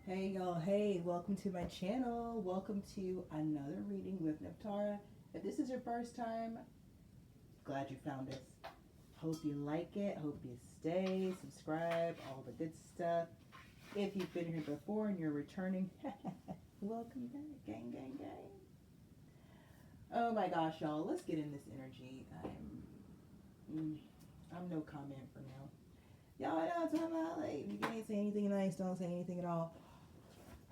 Hey y'all, hey, welcome to my channel. Welcome to another reading with Nephtara. If this is your first time, glad you found us. Hope you like it. Hope you stay, subscribe, all the good stuff. If you've been here before and you're returning, welcome back, gang, gang, gang. Oh my gosh, y'all, let's get in this energy. I'm no comment for now. Y'all know what I'm talking about. Like, if you can't say anything nice, don't say anything at all.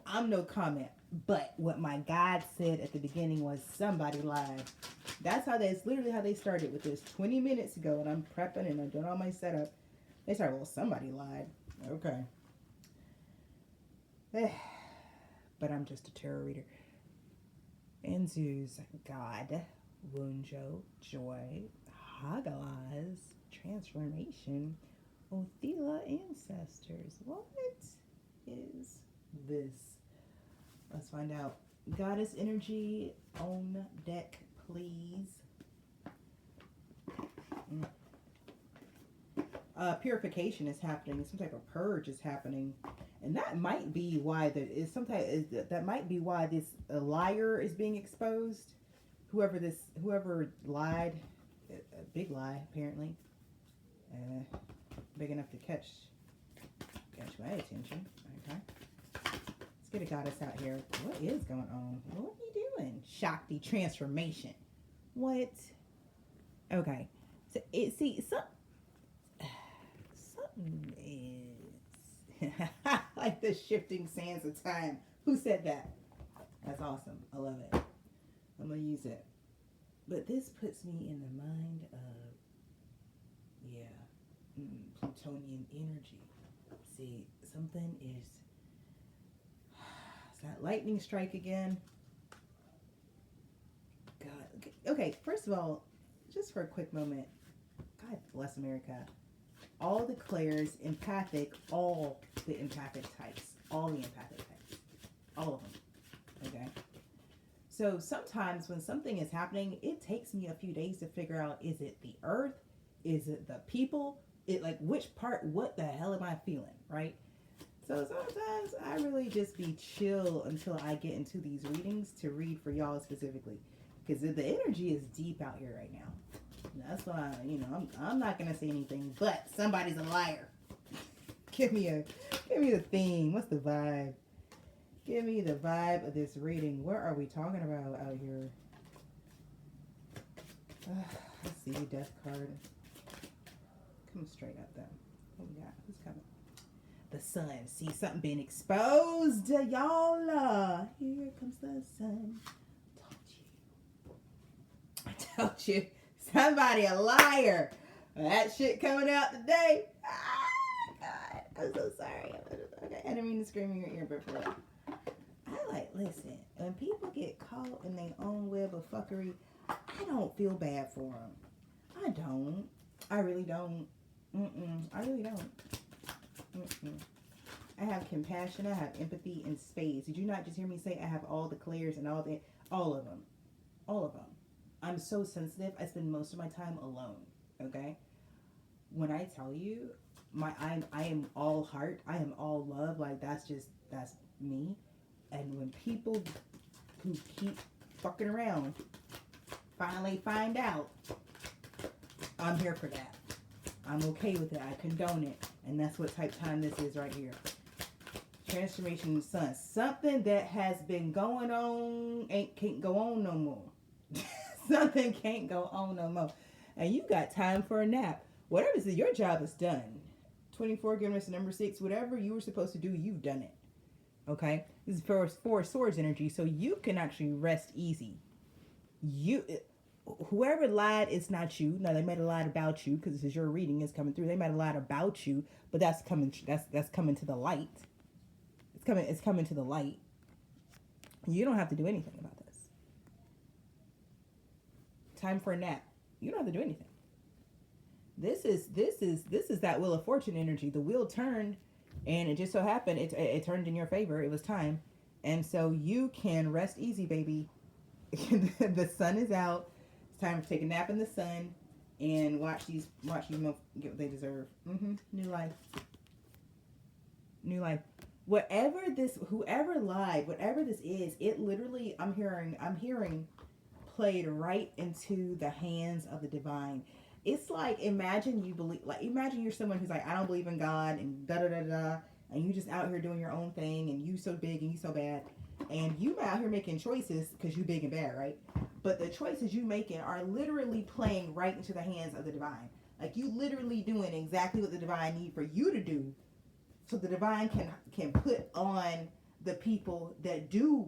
I'm no comment. But what my guide said at the beginning was somebody lied. It's literally how they started with this 20 minutes ago, and I'm prepping and I'm doing all my setup. They started, well, somebody lied. Okay. But I'm just a tarot reader. Enzu's God, Wunjo, Joy, Hagalaz, Transformation, Othila Ancestors. What is this? Let's find out. Goddess energy on deck, please. Purification is happening. Some type of purge is happening, and that might be why that might be why this liar is being exposed. Whoever lied, a big lie apparently, big enough to catch my attention. Okay. Let's get a goddess out here. What is going on? What are you doing? Shakti transformation. What? Okay. So something is like the shifting sands of time. Who said that? That's awesome. I love it. I'm gonna use it. But this puts me in the mind of Plutonian energy. See, something is. Is that lightning strike again? God. Okay, first of all, just for a quick moment, God bless America. All the clairs, empathic, all the empathic types. All of them. Okay? So sometimes when something is happening, it takes me a few days to figure out, is it the earth? Is it the people? Which part, what the hell am I feeling, right? So sometimes I really just be chill until I get into these readings to read for y'all specifically. Because the energy is deep out here right now. That's why, I'm not going to say anything, but somebody's a liar. Give me the theme. What's the vibe? Give me the vibe of this reading. What are we talking about out here? Let's see, death card. Come straight up, though. What we got? Who's coming? The sun. See, something being exposed, y'all. Here comes the sun. I told you. Somebody a liar. That shit coming out today. God. I'm so sorry. Okay, I didn't mean to scream in your ear before. Listen, when people get caught in their own web of fuckery, I don't feel bad for them. I don't. I really don't. I really don't. I have compassion. I have empathy in space. Did you not just hear me say I have all the clairs and all of them? All of them. I'm so sensitive. I spend most of my time alone. Okay? When I tell you, I am all heart. I am all love. Like, that's me. And when people who keep fucking around finally find out, I'm here for that. I'm okay with it. I condone it. And that's what type time this is right here. Transformation in the sun. Something that has been going on can't go on no more. Something can't go on no more. And you got time for a nap. Whatever it is, your job is done. 24, giving us number 6, whatever you were supposed to do, you've done it. Okay? This is for Four Swords energy, so you can actually rest easy. Whoever lied, it's not you. Now, they might have lied about you, because this is your reading, it's coming through. They might have lied about you, but that's coming to the light. It's coming to the light. You don't have to do anything about this. Time for a nap. You don't have to do anything. This is that Wheel of Fortune energy. The wheel turned, and it just so happened it turned in your favor. It was time, and so you can rest easy, baby. The sun is out. It's time to take a nap in the sun and watch these get what they deserve. New life. whoever lied, whatever this is, it literally, I'm hearing played right into the hands of the divine. It's like, imagine you're someone who's like, I don't believe in God and da da da da, and you just out here doing your own thing, and you so big and you so bad, and you out here making choices because you big and bad, right? But the choices you making are literally playing right into the hands of the divine. Like, you literally doing exactly what the divine need for you to do, so the divine can put on the people that do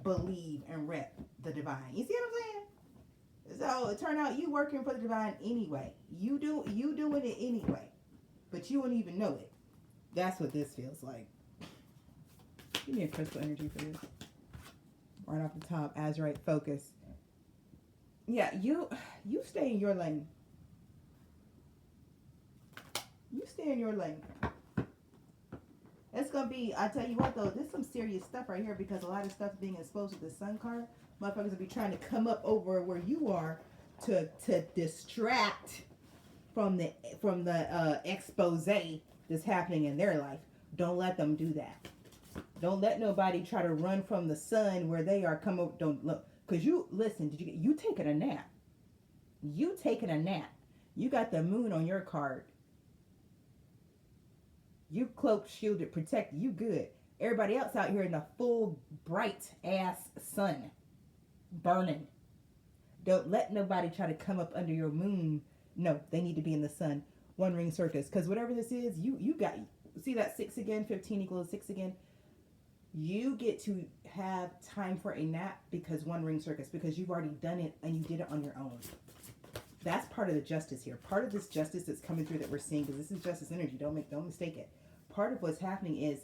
believe and rep the divine. You see what I'm saying? So it turned out you working for the divine anyway. You doing it anyway, but you wouldn't even know it. That's what this feels like. Give me a crystal energy for this. Right off the top, Azurite focus. Yeah, you stay in your lane. You stay in your lane. It's gonna be, I tell you what though, there's some serious stuff right here, because a lot of stuff being exposed with the sun card. Motherfuckers will be trying to come up over where you are to distract from the expose that's happening in their life. Don't let them do that. Don't let nobody try to run from the sun where they are. Come over. Don't look, because you listen. You taking a nap? You taking a nap? You got the moon on your card. You cloaked, shielded, protected. You good. Everybody else out here in the full bright ass sun, burning. Don't let nobody try to come up under your moon. No, they need to be in the sun. One ring circus. Because whatever this is, you got. See that 6 again? 15 equals 6 again. You get to have time for a nap because one ring circus. Because you've already done it and you did it on your own. That's part of the justice here. Part of this justice that's coming through that we're seeing, because this is justice energy. Don't mistake it. Part of what's happening is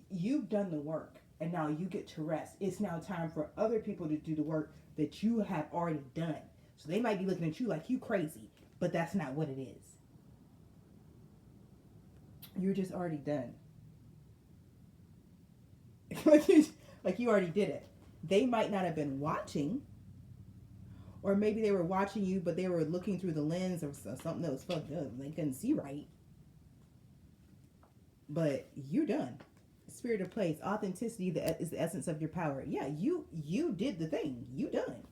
you've done the work and now you get to rest. It's now time for other people to do the work that you have already done. So they might be looking at you like you crazy, but that's not what it is. You're just already done. like you already did it. They might not have been watching, or maybe they were watching you, but they were looking through the lens of something that was fucked up. They couldn't see right. But you're done. Spirit of place, authenticity is the essence of your power. Yeah, you did the thing. You done.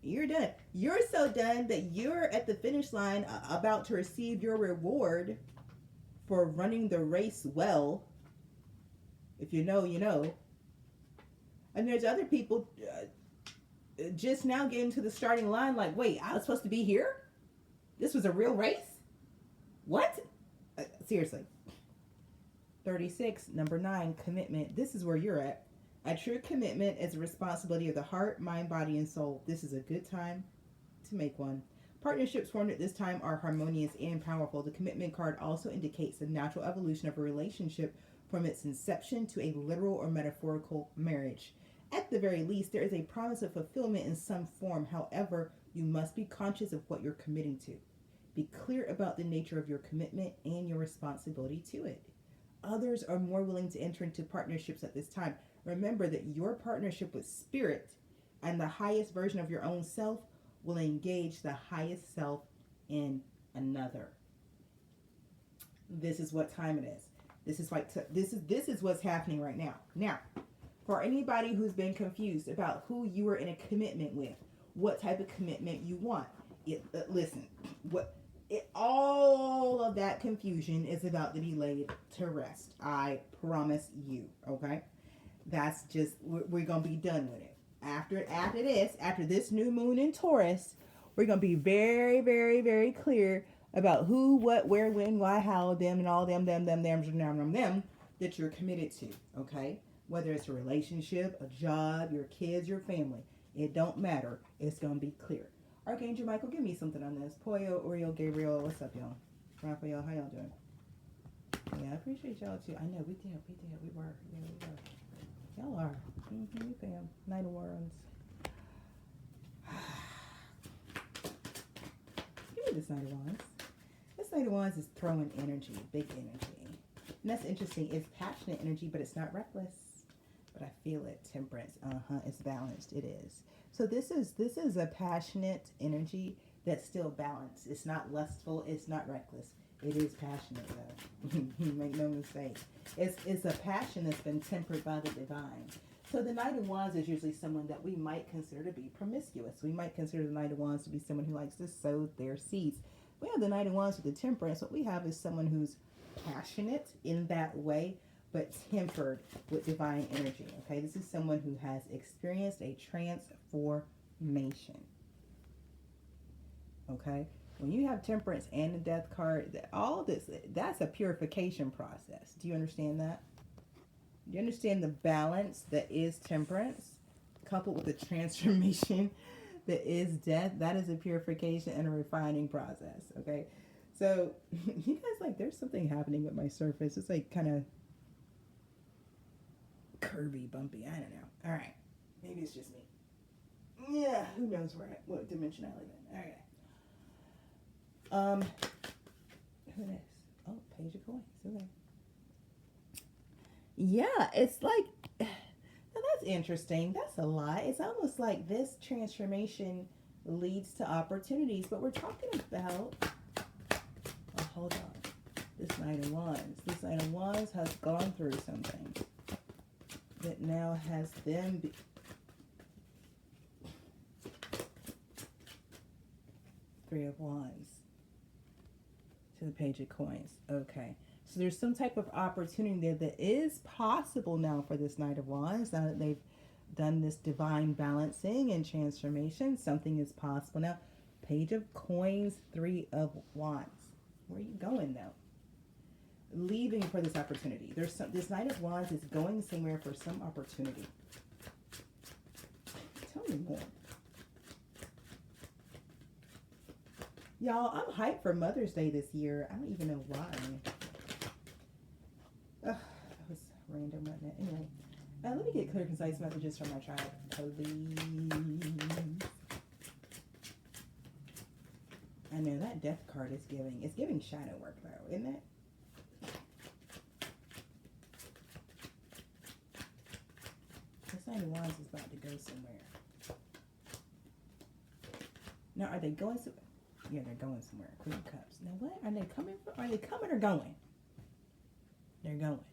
You're done. You're so done that you're at the finish line about to receive your reward for running the race well. If you know, you know. And there's other people just now getting to the starting line like, wait, I was supposed to be here? This was a real race? What? Seriously. 36, number 9, commitment. This is where you're at. A true commitment is a responsibility of the heart, mind, body, and soul. This is a good time to make one. Partnerships formed at this time are harmonious and powerful. The commitment card also indicates the natural evolution of a relationship from its inception to a literal or metaphorical marriage. At the very least, there is a promise of fulfillment in some form. However, you must be conscious of what you're committing to. Be clear about the nature of your commitment and your responsibility to it. Others are more willing to enter into partnerships at this time. Remember that your partnership with spirit and the highest version of your own self will engage the highest self in another. This is what time it is. This is what's happening right now. Now, for anybody who's been confused about who you are in a commitment with, what type of commitment you want, listen, all of that confusion is about to be laid to rest. I promise you. Okay, that's just, we're gonna be done with it. After this new moon in Taurus, we're gonna be very, very, very clear about who, what, where, when, why, how, them, and all them that you're committed to. Okay, whether it's a relationship, a job, your kids, your family, it don't matter. It's gonna be clear. Archangel Michael, give me something on this. Poyo, Oriel, Gabriel, what's up, y'all? Raphael, how y'all doing? Yeah, I appreciate y'all too. I know we did. We were. Y'all are. We fam. Knight of Wands. Give me this Knight of Wands. This Knight of Wands is throwing energy, big energy. And that's interesting. It's passionate energy, but it's not reckless. But I feel it. Temperance. It's balanced. It is. So this is a passionate energy that's still balanced. It's not lustful. It's not reckless. It is passionate, though. Make no mistake. It's a passion that's been tempered by the divine. So the Knight of Wands is usually someone that we might consider to be promiscuous. We might consider the Knight of Wands to be someone who likes to sow their seeds. We have the Knight of Wands with the Temperance. What we have is someone who's passionate in that way, but tempered with divine energy. Okay, this is someone who has experienced a transformation. Okay, when you have Temperance and the Death card, all of this, that's a purification process. Do you understand that? You understand the balance that is Temperance, coupled with the transformation that is death? That is a purification and a refining process. Okay, so you guys, like, there's something happening with my surface. It's like kind of curvy, bumpy. I don't know. All right, maybe it's just me. Yeah, who knows what dimension I live in. All right. Who is? Oh, Page of Coins. Okay. Yeah, it's like, now that's interesting. That's a lot. It's almost like this transformation leads to opportunities, but we're talking about, oh, hold on. This Knight of Wands. This Knight of Wands has gone through something that now has them Three of Wands to the Page of Coins. Okay. So there's some type of opportunity there that is possible now for this Knight of Wands. Now that they've done this divine balancing and transformation, something is possible. Now, Page of Coins, Three of Wands. Where are you going though? Leaving for this opportunity. This Knight of Wands is going somewhere for some opportunity. Tell me more. Y'all, I'm hyped for Mother's Day this year. I don't even know why. That was random, wasn't it? Anyway, let me get clear, concise messages from my tribe, please. I know that Death card is giving shadow work though, isn't it? This Knight of Wands is about to go somewhere. Now, are they going somewhere? Yeah, they're going somewhere. Queen of Cups. Now, what are they coming from? Are they coming or going? They're going.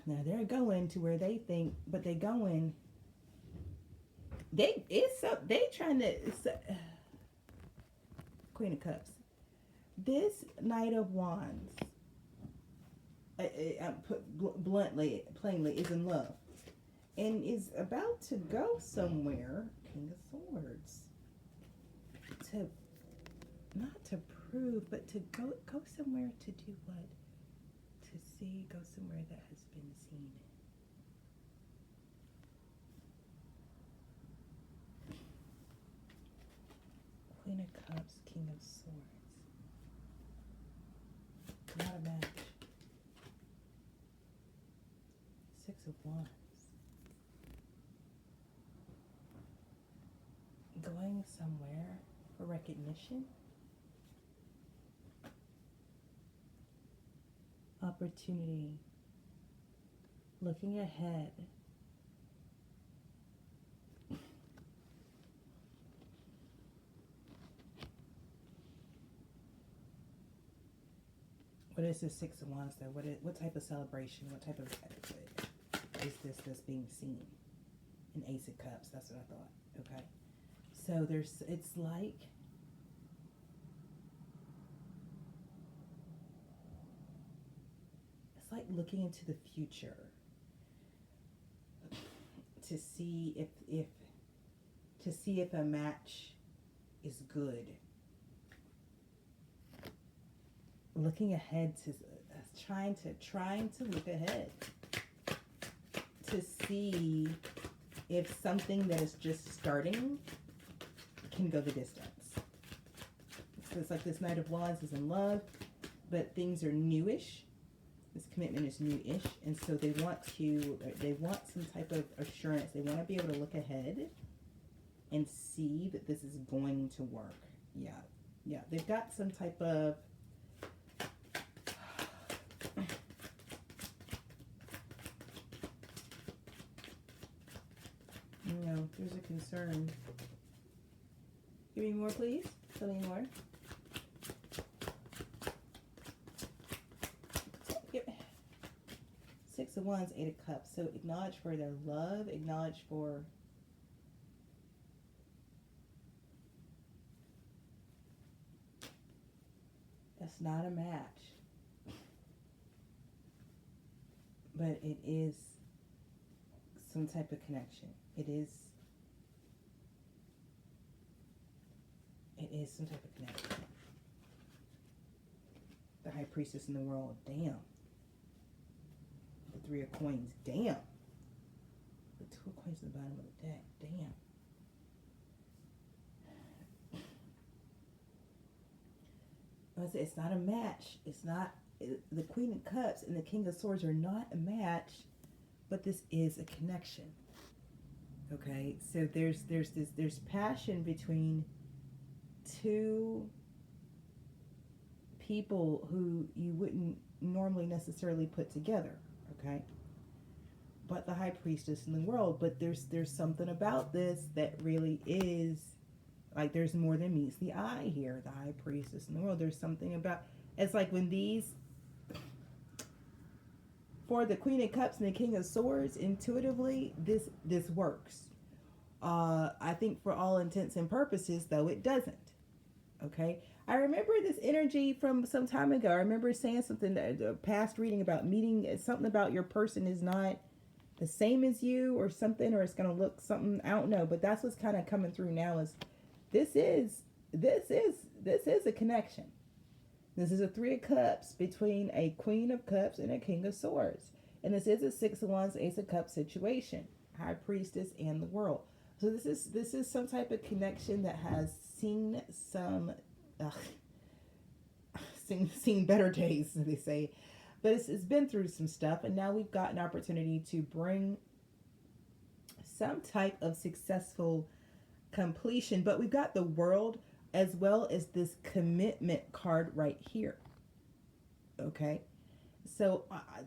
Now they're going to where they think, but they going. They trying to. Queen of Cups. This Knight of Wands, I put bluntly, plainly, is in love, and is about to go somewhere. King of Swords. To not to prove, but to go somewhere to do what? To see, go somewhere that has been seen. Queen of Cups, King of Swords. Not a match. Six of Wands. Going somewhere for recognition. Opportunity. Looking ahead. What is this Six of Wands though? What type of celebration? What type of is this that's being seen? An Ace of Cups. That's what I thought. Okay. So it's like looking into the future to see if a match is good. Looking ahead to trying to look ahead to see if something that is just starting can go the distance. So it's like this Knight of Wands is in love, but things are newish. This commitment is newish, and so they want some type of assurance. They want to be able to look ahead and see that this is going to work. Yeah. They've got some type of there's a concern. Give me more, please. Tell me more. Yep. Six of Wands, Eight of Cups. So acknowledge for their love. Acknowledge for it's not a match, but it is some type of connection. It is some type of connection. The High Priestess in the World, damn. The Three of Coins, damn. The Two of Coins at the bottom of the deck, damn. It's not a match. It's not, the Queen of Cups and the King of Swords are not a match, but this is a connection. Okay, so there's passion between two people who you wouldn't normally necessarily put together. Okay, but the High Priestess in the World, but there's something about this that really is like there's more than meets the eye here. The High Priestess in the World, there's something about, it's like when these, for the Queen of Cups and the King of Swords, intuitively this works. I think for all intents and purposes, though, it doesn't. Okay, I remember this energy from some time ago. I remember saying something, past reading about meeting, something about your person is not the same as you or something, or it's going to look something, I don't know, but that's what's kind of coming through now is this is a connection. This is a Three of Cups between a Queen of Cups and a King of Swords. And this is a Six of Wands, Ace of Cups situation. High Priestess and the World. So this is some type of connection that has seen some seen better days, as they say. But it's been through some stuff, and now we've got an opportunity to bring some type of successful completion. But we've got the World as well as this commitment card right here. Okay, so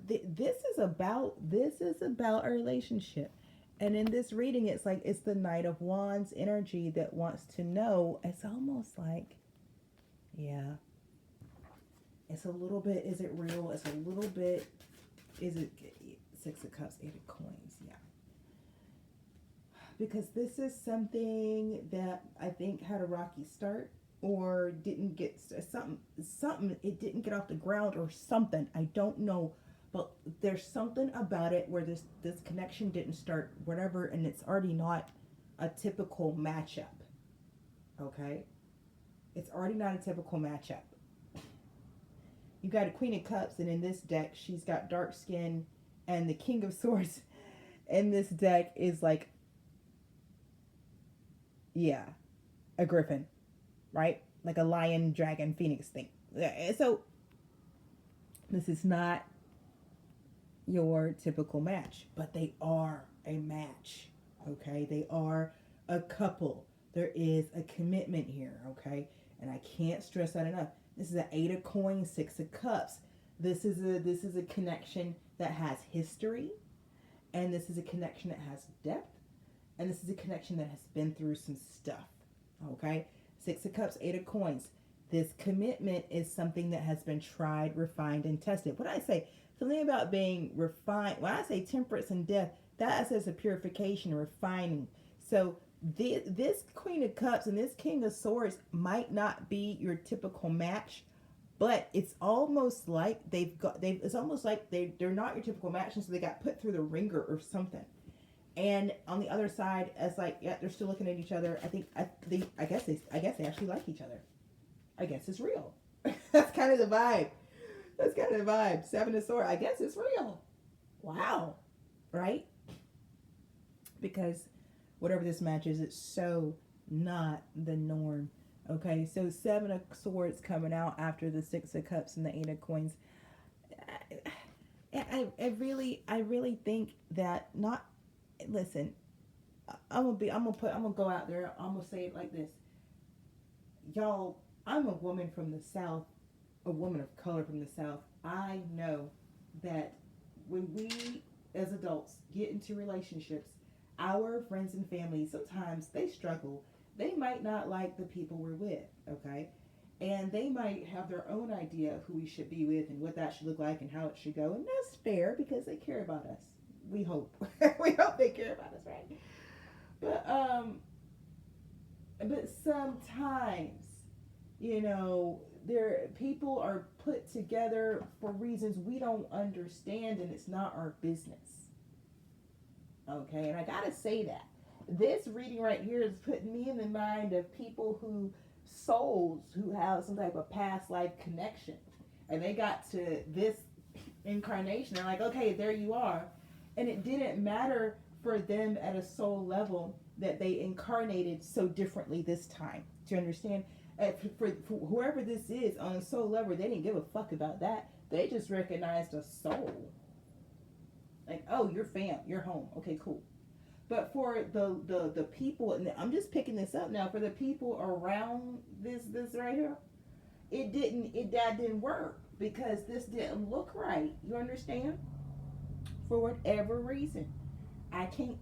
this is about a relationship, and in this reading, it's like it's the Knight of Wands energy that wants to know. It's almost like, yeah, it's a little bit. Is it real? It's a little bit. Is it Six of Cups, Eight of Coins? Yeah. Because this is something that I think had a rocky start or didn't get something, it didn't get off the ground or something. I don't know, but there's something about it where this connection didn't start whatever, and it's already not a typical matchup. Okay? It's already not a typical matchup. You got a Queen of Cups, and in this deck, she's got dark skin, and the King of Swords in this deck is like, yeah, a griffin, right? Like a lion, dragon, phoenix thing. So this is not your typical match, but they are a match, okay? They are a couple. There is a commitment here, okay? And I can't stress that enough. This is an Eight of Coins, Six of Cups. This is a connection that has history, and this is a connection that has depth. And this is a connection that has been through some stuff, okay? Six of Cups, Eight of Coins. This commitment is something that has been tried, refined, and tested. What I say, something about being refined. When I say temperance and death, that says a purification, refining. So this Queen of Cups and this King of Swords might not be your typical match, but it's almost like it's almost like they're not your typical match, and so they got put through the ringer or something. And on the other side, it's like, yeah, they're still looking at each other. I guess they actually like each other. I guess it's real. That's kind of the vibe. Seven of Swords. I guess it's real. Wow. Right? Because whatever this match is, it's so not the norm. Okay, so Seven of Swords coming out after the Six of Cups and the Eight of Coins. I really think that not. Listen, I'm gonna go out there. I'm gonna say it like this, y'all. I'm a woman from the South, a woman of color from the South. I know that when we, as adults, get into relationships, our friends and family sometimes they struggle. they might not like the people we're with, okay? And they might have their own idea of who we should be with and what that should look like and how it should go. And that's fair because they care about us. We hope. We hope they care about us, right? But sometimes, you know, there people are put together for reasons we don't understand, and it's not our business. Okay, and I gotta say that this reading right here is putting me in the mind of people who souls who have some type of past life connection, and they got to this incarnation. They're like, okay, there you are, and it didn't matter for them at a soul level that they incarnated so differently this time. Do you understand? For whoever this is on a soul level, they didn't give a fuck about that. They just recognized a soul. Like, oh, you're fam, you're home. Okay, cool. But for the people, and I'm just picking this up now, for the people around this right here, that didn't work because this didn't look right. You understand? For whatever reason, I can't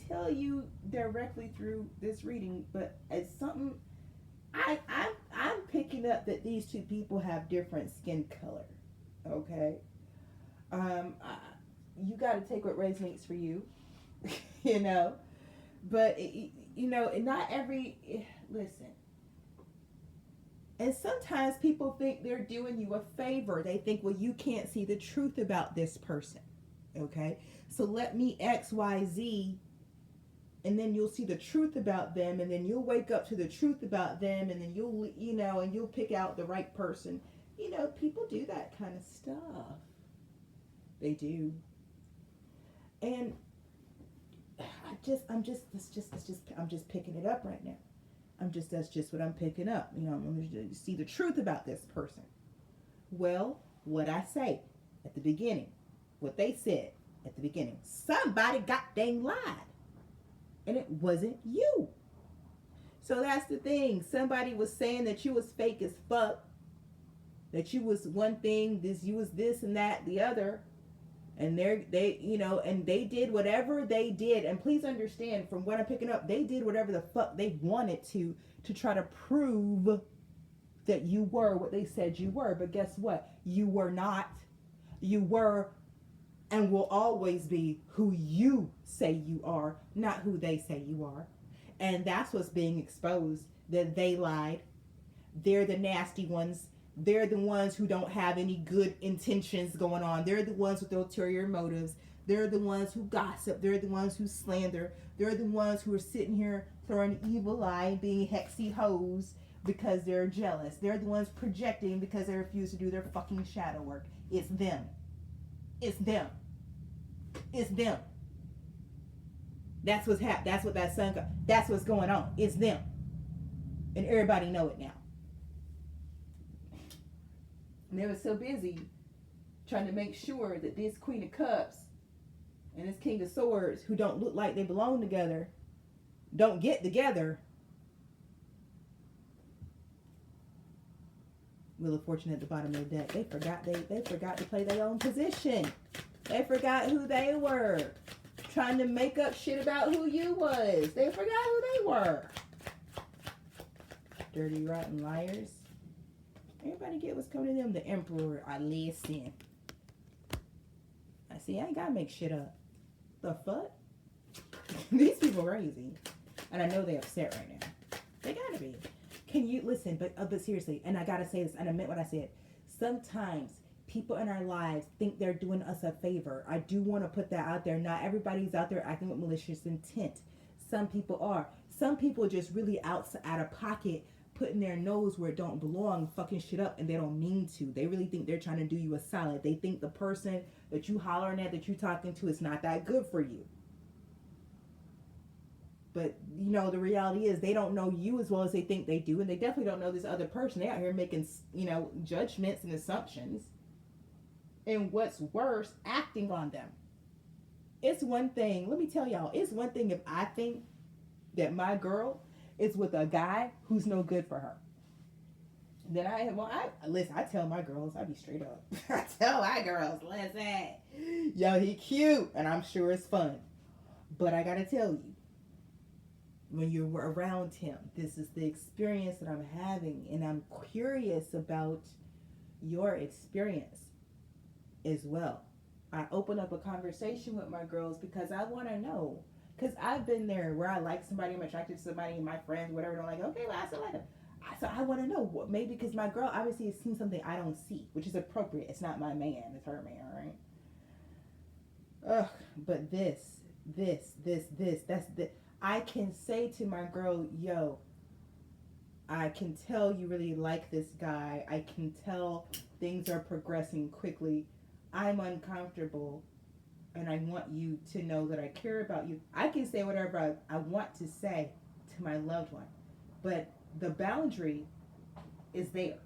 tell you directly through this reading, but it's something I'm picking up that these two people have different skin color. Okay, you got to take what resonates for you. You know, but you know, not every listen. And sometimes people think they're doing you a favor. They think, well, you can't see the truth about this person. Okay, so let me X, Y, Z, and then you'll see the truth about them, and then you'll wake up to the truth about them, and then you'll pick out the right person. You know, people do that kind of stuff. They do. And I'm just picking it up right now. That's just what I'm picking up. You know, I'm going to see the truth about this person. Well, what I say at the beginning, what they said at the beginning, somebody goddamn lied. And it wasn't you. So that's the thing. Somebody was saying that you was fake as fuck. That you was one thing, you was this and that, the other. And they did whatever they did. And please understand, from what I'm picking up, they did whatever the fuck they wanted to try to prove that you were what they said you were. But guess what? You were not. You were and will always be who you say you are, not who they say you are. And that's what's being exposed, that they lied. They're the nasty ones. They're the ones who don't have any good intentions going on. They're the ones with ulterior motives. They're the ones who gossip. They're the ones who slander. They're the ones who are sitting here throwing evil eye, being hexy hoes because they're jealous. They're the ones projecting because they refuse to do their fucking shadow work. It's them. It's them. It's them. That's what's happening. That's what that sun. That's what's going on. It's them, and everybody know it now. And they were so busy trying to make sure that this Queen of Cups and this King of Swords, who don't look like they belong together, don't get together. Wheel of Fortune at the bottom of the deck. They forgot to play their own position. They forgot who they were. Trying to make up shit about who you was. They forgot who they were. Dirty, rotten liars. Everybody get what's coming to them. The Emperor. I listen. I see. I ain't gotta make shit up. The fuck? These people are crazy. And I know they're upset right now. They gotta be. Can you listen? But seriously, and I gotta say this, and I meant what I said. Sometimes people in our lives think they're doing us a favor. I do want to put that out there. Not everybody's out there acting with malicious intent. Some people are. Some people just really out of pocket, putting their nose where it don't belong, fucking shit up, and they don't mean to. They really think they're trying to do you a solid. They think the person that you hollering at, that you talking to, is not that good for you. But, you know, the reality is they don't know you as well as they think they do, and they definitely don't know this other person. They're out here making, judgments and assumptions. And what's worse, acting on them. It's one thing, let me tell y'all, it's one thing if I think that my girl is with a guy who's no good for her. Then I tell my girls, I be straight up. I tell my girls, listen, yo, he cute, and I'm sure it's fun. But I gotta tell you, when you're around him. This is the experience that I'm having, and I'm curious about your experience as well. I open up a conversation with my girls because I want to know. Because I've been there where I like somebody, I'm attracted to somebody, and my friends, whatever, they're like, okay, well, I still like them. So I want to know what, maybe because my girl obviously has seen something I don't see, which is appropriate. It's not my man, it's her man, right? Ugh, but that's the. I can say to my girl, yo, I can tell you really like this guy. I can tell things are progressing quickly. I'm uncomfortable, and I want you to know that I care about you. I can say whatever I want to say to my loved one, but the boundary is there.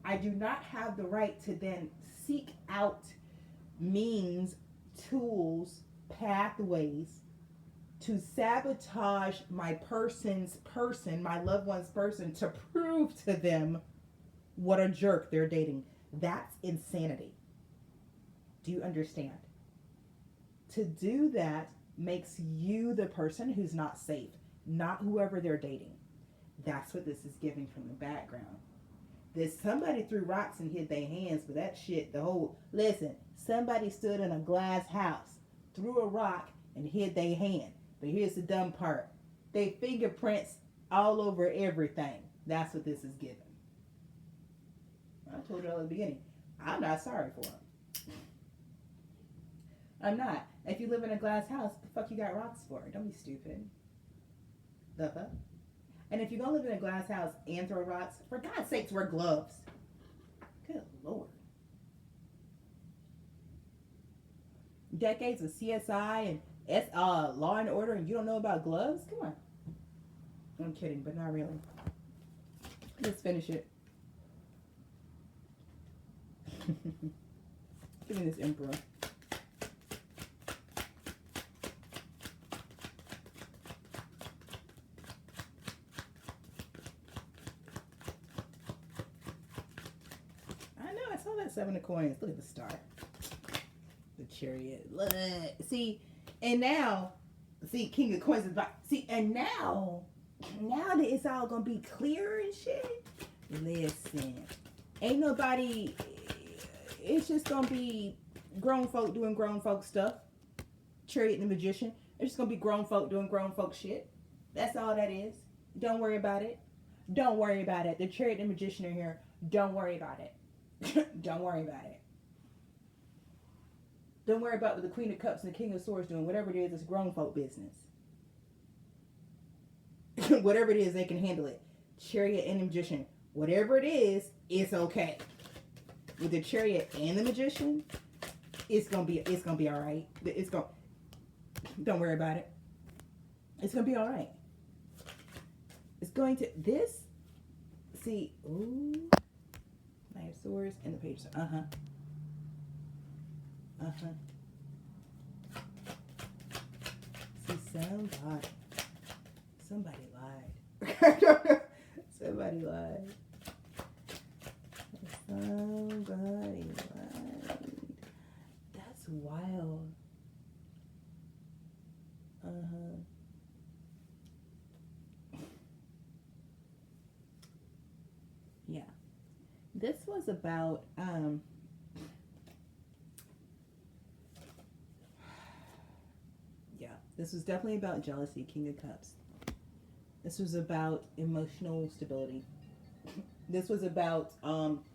I do not have the right to then seek out means, tools, pathways to sabotage my my loved one's person, to prove to them what a jerk they're dating. That's insanity. Do you understand? To do that makes you the person who's not safe, not whoever they're dating. That's what this is giving from the background. There's somebody threw rocks and hid their hands, but that shit, listen, somebody stood in a glass house, threw a rock, and hid their hand. But here's the dumb part. They fingerprints all over everything. That's what this is giving. I told you all at the beginning, I'm not sorry for them. I'm not. If you live in a glass house, the fuck you got rocks for? Don't be stupid. The fuck? And if you're going to live in a glass house and throw rocks, for God's sakes, wear gloves. Good Lord. Decades of CSI and Law and Order, and you don't know about gloves? Come on. I'm kidding, but not really. Let's finish it. Give me this emperor. Seven of coins. Look at the star. The chariot. Look. See, and now, King of coins is back. See, and now that it's all gonna be clear and shit. Listen, ain't nobody. It's just gonna be grown folk doing grown folk stuff. Chariot and the magician. It's just gonna be grown folk doing grown folk shit. That's all that is. Don't worry about it. Don't worry about it. The chariot and the magician are here. Don't worry about it. Don't worry about it. Don't worry about what the Queen of Cups and the King of Swords doing. Whatever it is, it's grown folk business. Whatever it is, they can handle it. Chariot and the magician. Whatever it is, it's okay. With the chariot and the magician, it's gonna be all right. Don't worry about it. It's gonna be all right. It's going to ooh. Knight of Swords and the Page of Swords. See, somebody lied. Somebody lied. That's wild. Yeah. This was about this was definitely about jealousy, King of Cups. This was about emotional stability. This was about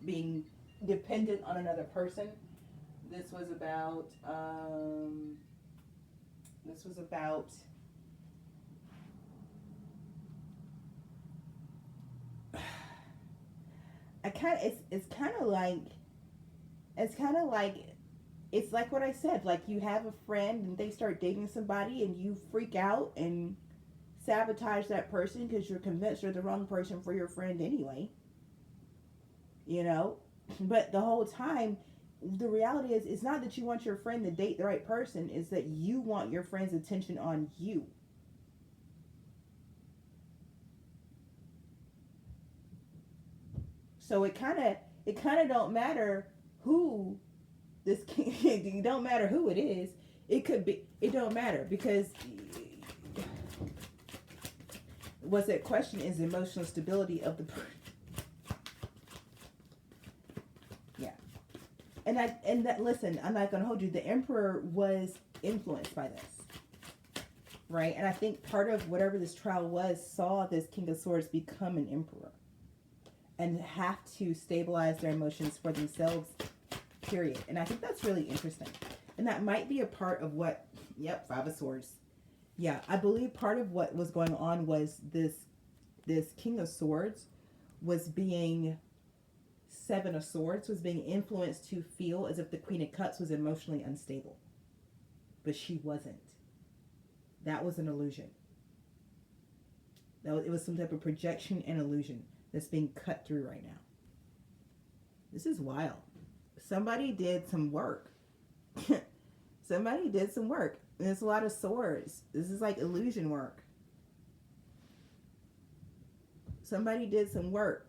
being dependent on another person. This was about it's like what I said, like you have a friend and they start dating somebody and you freak out and sabotage that person because you're convinced you're the wrong person for your friend anyway. You know? But the whole time, the reality is, it's not that you want your friend to date the right person, it's that you want your friend's attention on you. So it kind of don't matter who this king, it don't matter who it is. It don't matter because what's at question is the emotional stability of the person. Yeah. And that, listen, I'm not going to hold you. The Emperor was influenced by this. Right? And I think part of whatever this trial was saw this King of Swords become an Emperor. And have to stabilize their emotions for themselves, period. And I think that's really interesting. And that might be a part of what, yep, Five of Swords. Yeah, I believe part of what was going on was this King of Swords was being, Seven of Swords was being influenced to feel as if the Queen of Cups was emotionally unstable. But she wasn't. That was an illusion. It was some type of projection and illusion that's being cut through right now. This is wild. Somebody did some work. Somebody did some work. There's a lot of swords. This is like illusion work. Somebody did some work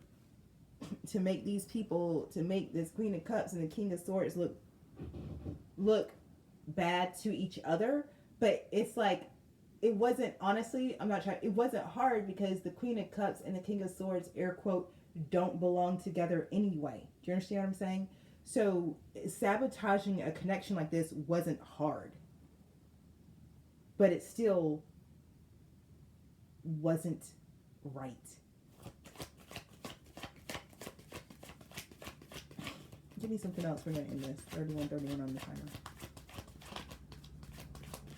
to make these people, to make this Queen of Cups and the King of Swords look bad to each other. But it's like, it wasn't, honestly, it wasn't hard because the Queen of Cups and the King of Swords, air quote, don't belong together anyway. Do you understand what I'm saying? So sabotaging a connection like this wasn't hard. But it still wasn't right. Give me something else. We're going to end this. 31 on the timer.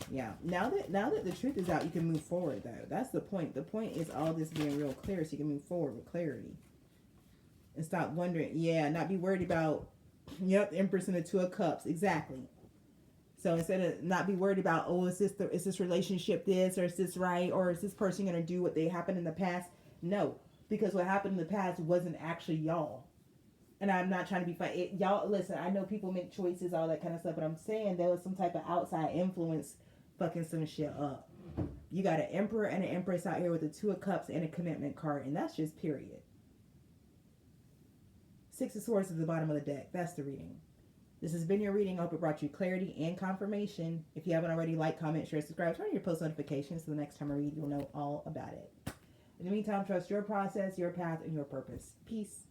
Yeah. Now that the truth is out, you can move forward, though. That's the point. The point is all this being real clear so you can move forward with clarity. And stop wondering. Yeah, not be worried about, yep, Empress and the Two of Cups. Exactly. So instead of not be worried about, oh, is this relationship this, or is this right, or is this person going to do what they happened in the past? No, because what happened in the past wasn't actually y'all. And I'm not trying to be funny. Y'all, listen, I know people make choices, all that kind of stuff, but I'm saying there was some type of outside influence fucking some shit up. You got an Emperor and an Empress out here with a Two of Cups and a commitment card, and that's just period. Six of Swords at the bottom of the deck. That's the reading. This has been your reading. I hope it brought you clarity and confirmation. If you haven't already, like, comment, share, subscribe, turn on your post notifications so the next time I read, you'll know all about it. In the meantime, trust your process, your path, and your purpose. Peace.